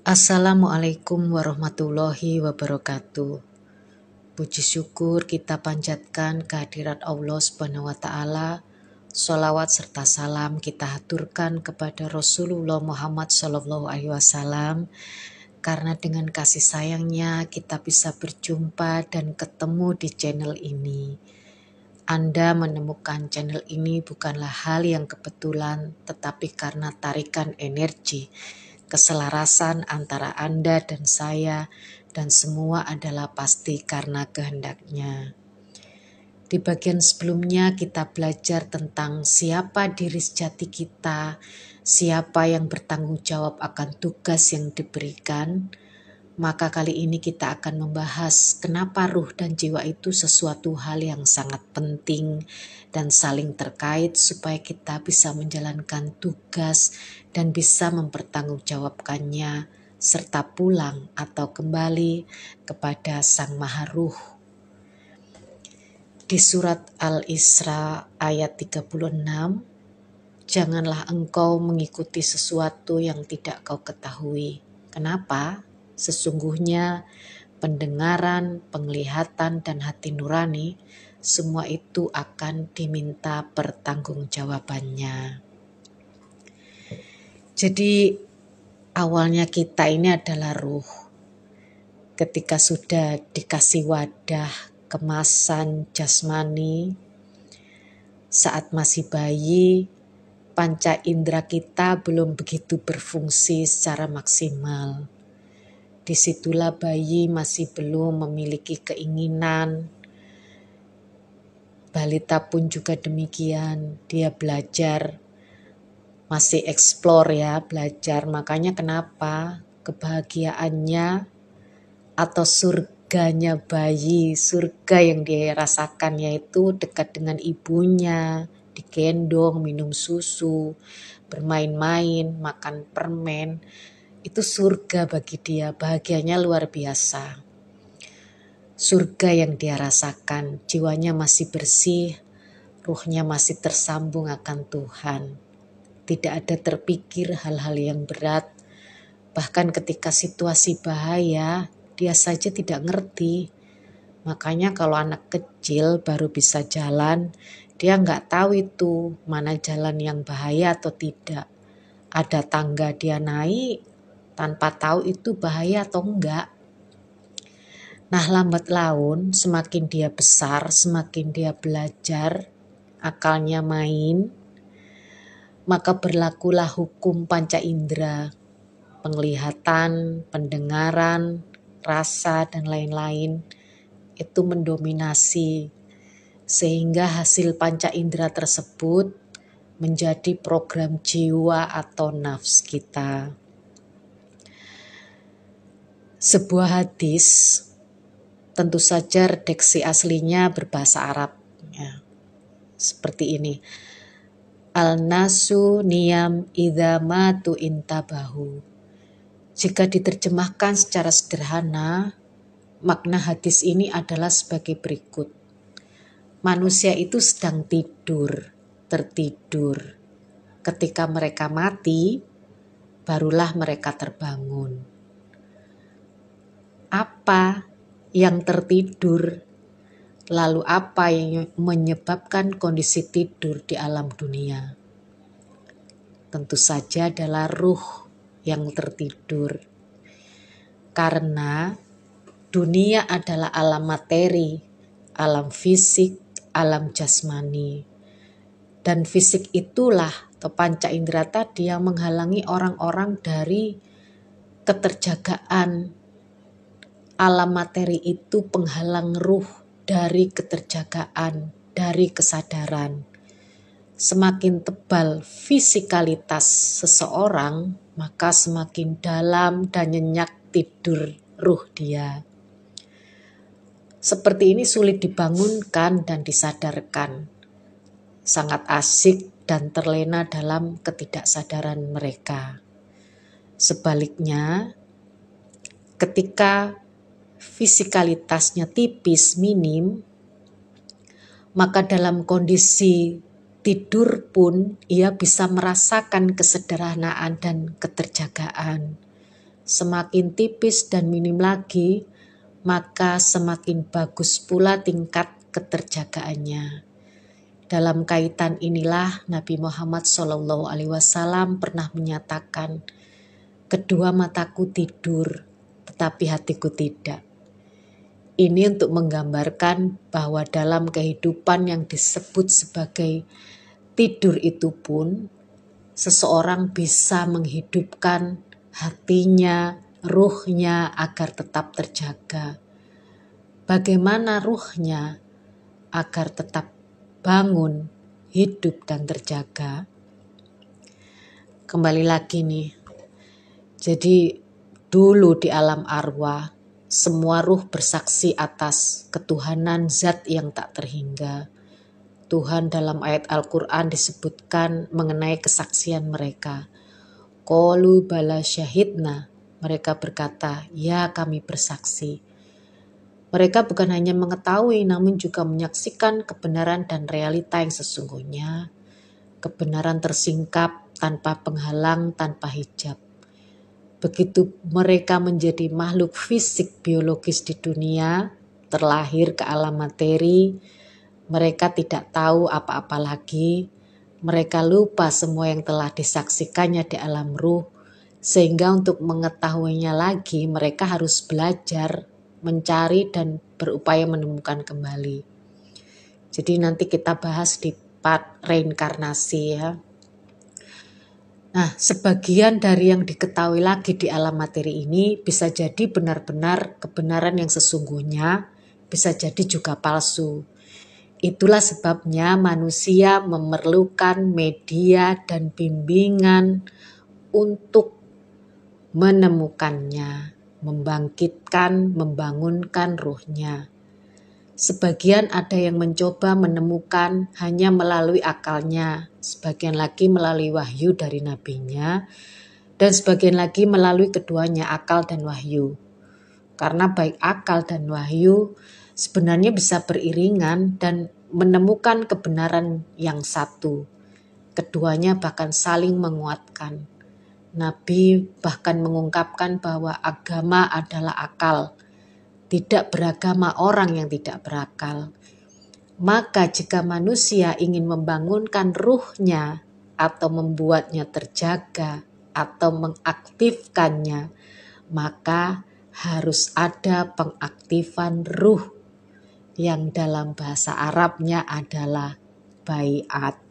Assalamualaikum warahmatullahi wabarakatuh. Puji syukur kita panjatkan kehadirat Allah Subhanahu wa Ta'ala. Sholawat serta salam kita haturkan kepada Rasulullah Muhammad SAW, karena dengan kasih sayangnya kita bisa berjumpa dan ketemu di channel ini. Anda menemukan channel ini bukanlah hal yang kebetulan, tetapi karena tarikan energi, keselarasan antara Anda dan saya, dan semua adalah pasti karena kehendaknya. Di bagian sebelumnya kita belajar tentang siapa diri sejati kita, siapa yang bertanggung jawab akan tugas yang diberikan. Maka kali ini kita akan membahas kenapa ruh dan jiwa itu sesuatu hal yang sangat penting dan saling terkait supaya kita bisa menjalankan tugas dan bisa mempertanggungjawabkannya serta pulang atau kembali kepada Sang Maha Ruh. Di surat Al-Isra ayat 36, janganlah engkau mengikuti sesuatu yang tidak kau ketahui. Kenapa? Sesungguhnya pendengaran, penglihatan, dan hati nurani, semua itu akan diminta pertanggungjawabannya. Jadi awalnya kita ini adalah ruh. Ketika sudah dikasih wadah, kemasan jasmani, saat masih bayi, panca indera kita belum begitu berfungsi secara maksimal. Disitulah bayi masih belum memiliki keinginan. Balita pun juga demikian, dia belajar, masih explore ya, belajar. Makanya kenapa kebahagiaannya atau surganya bayi, surga yang dia rasakan yaitu dekat dengan ibunya, digendong, minum susu, bermain-main, makan permen. Itu surga bagi dia, bahagianya luar biasa. Surga yang dia rasakan, jiwanya masih bersih, ruhnya masih tersambung akan Tuhan. Tidak ada terpikir hal-hal yang berat, bahkan ketika situasi bahaya, dia saja tidak ngerti. Makanya kalau anak kecil baru bisa jalan, dia nggak tahu itu mana jalan yang bahaya atau tidak. Ada tangga dia naik, tanpa tahu itu bahaya atau enggak. Nah, lambat laun semakin dia besar, semakin dia belajar, akalnya main, maka berlakulah hukum panca indera, penglihatan, pendengaran, rasa, dan lain-lain itu mendominasi, sehingga hasil panca indera tersebut menjadi program jiwa atau nafs kita. Sebuah hadis, tentu saja redaksi aslinya berbahasa Arab, ya, seperti ini. Al-nasu niyam idza matu intabahu. Jika diterjemahkan secara sederhana, makna hadis ini adalah sebagai berikut. Manusia itu sedang tidur, tertidur. Ketika mereka mati, barulah mereka terbangun. Apa yang tertidur? Lalu apa yang menyebabkan kondisi tidur di alam dunia? Tentu saja adalah ruh yang tertidur. Karena dunia adalah alam materi, alam fisik, alam jasmani. Dan fisik itulah atau panca indera tadi yang menghalangi orang-orang dari keterjagaan. Alam materi itu penghalang ruh dari keterjagaan, dari kesadaran. Semakin tebal fisikalitas seseorang, maka semakin dalam dan nyenyak tidur ruh dia. Seperti ini sulit dibangunkan dan disadarkan. Sangat asik dan terlena dalam ketidaksadaran mereka. Sebaliknya, ketika fisikalitasnya tipis, minim, maka dalam kondisi tidur pun ia bisa merasakan kesederhanaan dan keterjagaan. semakin tipis dan minim lagi, maka semakin bagus pula tingkat keterjagaannya. Dalam kaitan inilah Nabi Muhammad SAW pernah menyatakan, kedua mataku tidur, tetapi hatiku tidak. Ini untuk menggambarkan bahwa dalam kehidupan yang disebut sebagai tidur itu pun, seseorang bisa menghidupkan hatinya, ruhnya agar tetap terjaga. Bagaimana ruhnya agar tetap bangun, hidup dan terjaga? Kembali lagi nih. Jadi dulu di alam arwah, semua ruh bersaksi atas ketuhanan zat yang tak terhingga. Tuhan dalam ayat Al-Quran disebutkan mengenai kesaksian mereka. Qalu bala syahidna. Mereka berkata, ya kami bersaksi. Mereka bukan hanya mengetahui namun juga menyaksikan kebenaran dan realita yang sesungguhnya. Kebenaran tersingkap tanpa penghalang, tanpa hijab. Begitu mereka menjadi makhluk fisik biologis di dunia, terlahir ke alam materi, mereka tidak tahu apa-apa lagi. Mereka lupa semua yang telah disaksikannya di alam ruh, sehingga untuk mengetahuinya lagi mereka harus belajar, mencari dan berupaya menemukan kembali. Jadi nanti kita bahas di part reinkarnasi ya. Nah, sebagian dari yang diketahui lagi di alam materi ini bisa jadi benar-benar kebenaran yang sesungguhnya, bisa jadi juga palsu. Itulah sebabnya manusia memerlukan media dan bimbingan untuk menemukannya, membangkitkan, membangunkan ruhnya. Sebagian ada yang mencoba menemukan hanya melalui akalnya, sebagian lagi melalui wahyu dari nabinya, dan sebagian lagi melalui keduanya, akal dan wahyu. Karena baik akal dan wahyu sebenarnya bisa beriringan dan menemukan kebenaran yang satu. Keduanya bahkan saling menguatkan. Nabi bahkan mengungkapkan bahwa agama adalah akal. Tidak beragama orang yang tidak berakal. Maka jika manusia ingin membangunkan ruhnya atau membuatnya terjaga atau mengaktifkannya, maka harus ada pengaktifan ruh yang dalam bahasa Arabnya adalah baiat.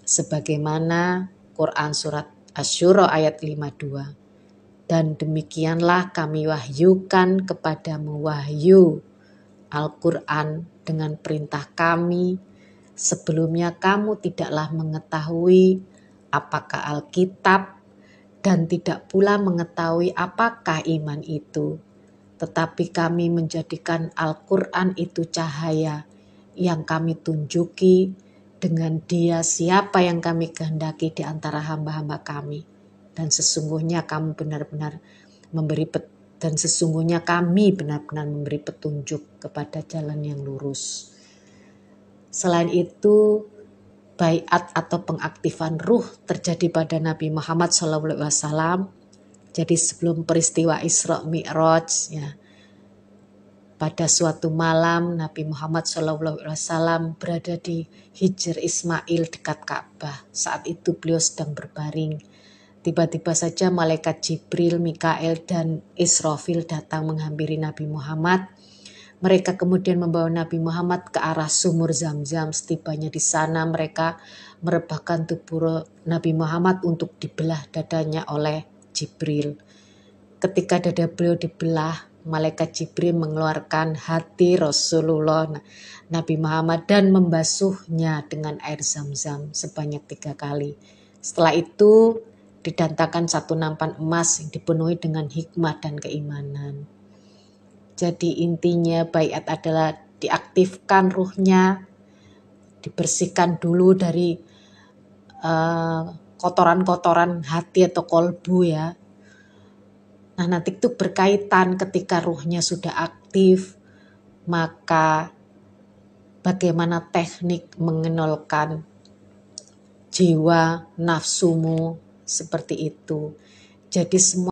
Sebagaimana Quran surat Asy-Syura ayat 52. Dan demikianlah kami wahyukan kepadamu wahyu Al-Quran dengan perintah kami. Sebelumnya kamu tidaklah mengetahui apakah Alkitab dan tidak pula mengetahui apakah iman itu. Tetapi kami menjadikan Al-Quran itu cahaya yang kami tunjuki dengan dia siapa yang kami kehendaki di antara hamba-hamba kami. Dan sesungguhnya kamu benar-benar sesungguhnya kami benar-benar memberi petunjuk kepada jalan yang lurus. Selain itu, baiat atau pengaktifan ruh terjadi pada Nabi Muhammad SAW. Jadi sebelum peristiwa Isra Mi'raj, ya, pada suatu malam Nabi Muhammad SAW berada di Hijr Ismail dekat Ka'bah. Saat itu beliau sedang berbaring. Tiba-tiba saja malaikat Jibril, Mikael dan Israfil datang menghampiri Nabi Muhammad. Mereka kemudian membawa Nabi Muhammad ke arah sumur Zam-Zam. Setibanya di sana mereka merebahkan tubuh Nabi Muhammad untuk dibelah dadanya oleh Jibril. Ketika dada beliau dibelah, malaikat Jibril mengeluarkan hati Rasulullah Nabi Muhammad dan membasuhnya dengan air Zam-Zam sebanyak 3 kali. Setelah itu didatangkan satu nampan emas yang dipenuhi dengan hikmah dan keimanan. Jadi intinya baiat adalah diaktifkan ruhnya, dibersihkan dulu dari kotoran-kotoran hati atau kolbu ya. Nah nanti itu berkaitan ketika ruhnya sudah aktif, maka bagaimana teknik mengenolkan jiwa nafsumu seperti itu. Jadi semua